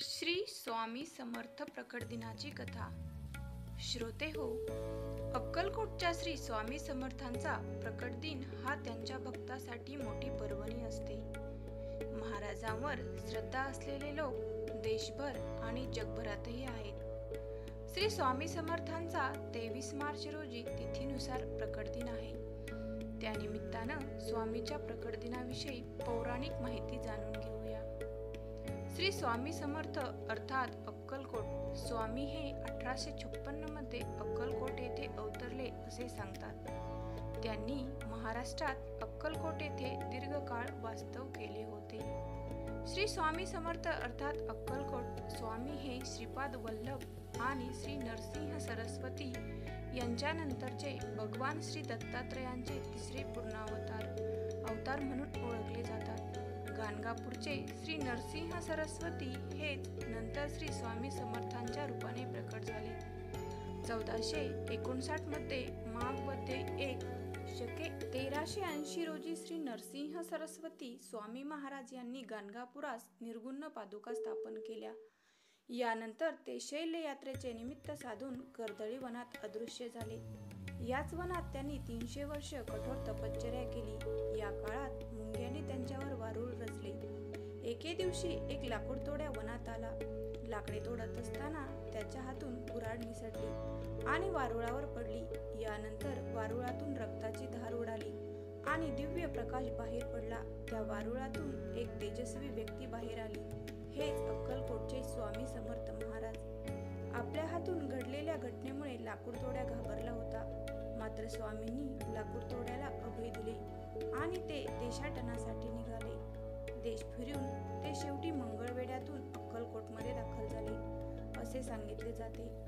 श्री स्वामी समर्थ प्रकट दिनाची कथा। श्रोते हो, अक्कलकोटच्या श्री स्वामी समर्थांचा प्रकट दिन हा त्यांच्या भक्तासाठी मोठी पर्वणी असते। महाराजांवर श्रद्धा असलेले लोक देशभर आणि जगभरातही आहेत। श्री स्वामी समर्थांचा 23 मार्च रोजी तिथीनुसार प्रकट दिन आहे। त्यानिमित्तानं स्वामीच्या प्रकट दिनाविषयी पौराणिक माहिती जाणून घेऊया। श्री स्वामी समर्थ अर्थात अक्कलकोट स्वामी हे 1856 मध्ये अक्कलकोट येथे अवतरले असे सांगतात। त्यांनी महाराष्ट्रात अक्कलकोट येथे दीर्घकाळ वास्तव केले होते। श्री स्वामी समर्थ अर्थात अक्कलकोट स्वामी हे श्रीपाद वल्लभ आणि श्री नरसिंह सरस्वती यांच्यानंतरचे भगवान श्री दत्तात्रयांचे तिसरे पूर्णावतार म्हणून ओळखले जातात। गाणगापूरचे श्री नरसिंह सरस्वती हेच नंतर श्री स्वामी समर्थांच्या रूपाने प्रकट झाले। 1459 मध्ये माघ वद्य 1 शके 1380 रोजी श्री नरसिंह सरस्वती स्वामी महाराज यांनी गाणगापुरास निर्गुण पादुका स्थापन केल्या। यानंतर ते शैल यात्रेचे निमित्त साधून कर्दळी वनात अदृश्य झाले। याच वनात त्यांनी 300 वर्ष कठोर तपश्चर्या केली। या काळात मुंग्याने त्यांच्यावर वारूळ रचले। एके दिवशी एक लाकूड तोड्या वनात आला। लाकडे तोडत असताना त्याच्या हातून कुऱ्हाड निसटली आणि वारुळावर पडली। यानंतर वारुळातून रक्ताची धार उडाली आणि दिव्य प्रकाश बाहेर पडला। त्या वारुळातून एक तेजस्वी व्यक्ती बाहेर आली। हेच अक्कलकोटचे स्वामी समर्थ महाराज। आपल्या हातून घडलेल्या घटनेमुळे लाकूड तोड्या घाबरला होता। मात्र स्वामींनी लाकूड तोड्याला अभय दिले आणि ते देशाटनासाठी निघाले। देश फिरून ते शेवटी मंगळवेढ्यातून अक्कलकोटमध्ये दाखल झाले असे सांगितले जाते।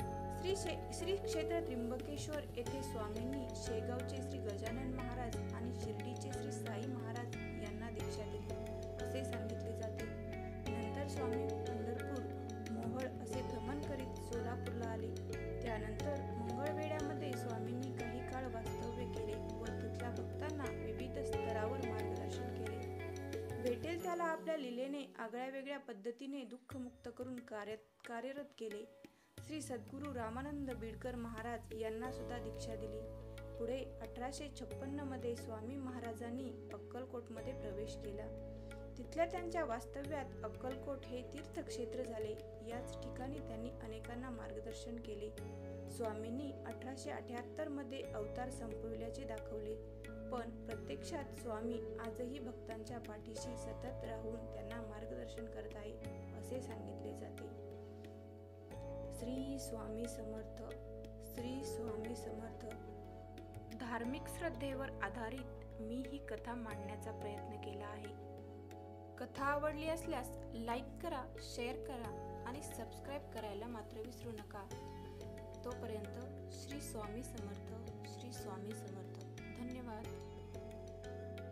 श्री क्षेत्र त्र्यंबकेश्वर येथे स्वामींनी शेगावचे श्री गजानन महाराज आणि शिर्डीचे श्री साई महाराज यांना दीक्षा दिली असे सांगितले जाते। नंतर स्वामी पंढरपूर, मोहोळ असे भ्रमण करीत सोलापूरला आले। त्यानंतर मंगळवेढ्यामध्ये स्वामींनी काही काळ वास्तव्य केले व तिथल्या भक्तांना विविध स्तरावर मार्गदर्शन केले। भेटेल त्याला आपल्या लीलेने आगळ्या-वेगळ्या पद्धतीने दुःखमुक्त करून कार्यरत केले। श्री सद्गुरू रामानंद बिडकर महाराज यांना सुद्धा दीक्षा दिली। पुढे 1856 मध्ये स्वामी महाराजांनी अक्कलकोटमध्ये प्रवेश केला। तिथल्या त्यांच्या वास्तव्यात अक्कलकोट हे तीर्थक्षेत्र झाले। याच ठिकाणी त्यांनी अनेकांना मार्गदर्शन केले। स्वामींनी 1878 मध्ये अवतार संपविल्याचे दाखवले, पण प्रत्यक्षात स्वामी आजही भक्तांच्या पाठीशी सतत राहून त्यांना मार्गदर्शन करत आहे असे सांगितले जाते। श्री स्वामी समर्थ, श्री स्वामी समर्थ। धार्मिक श्रद्धेवर आधारित मी ही कथा मांडण्याचा प्रयत्न केला आहे। कथा आवडली असल्यास लाईक करा, शेअर करा आणि सबस्क्राईब करायला मात्र विसरू नका। तोपर्यंत श्री स्वामी समर्थ, श्री स्वामी समर्थ। धन्यवाद।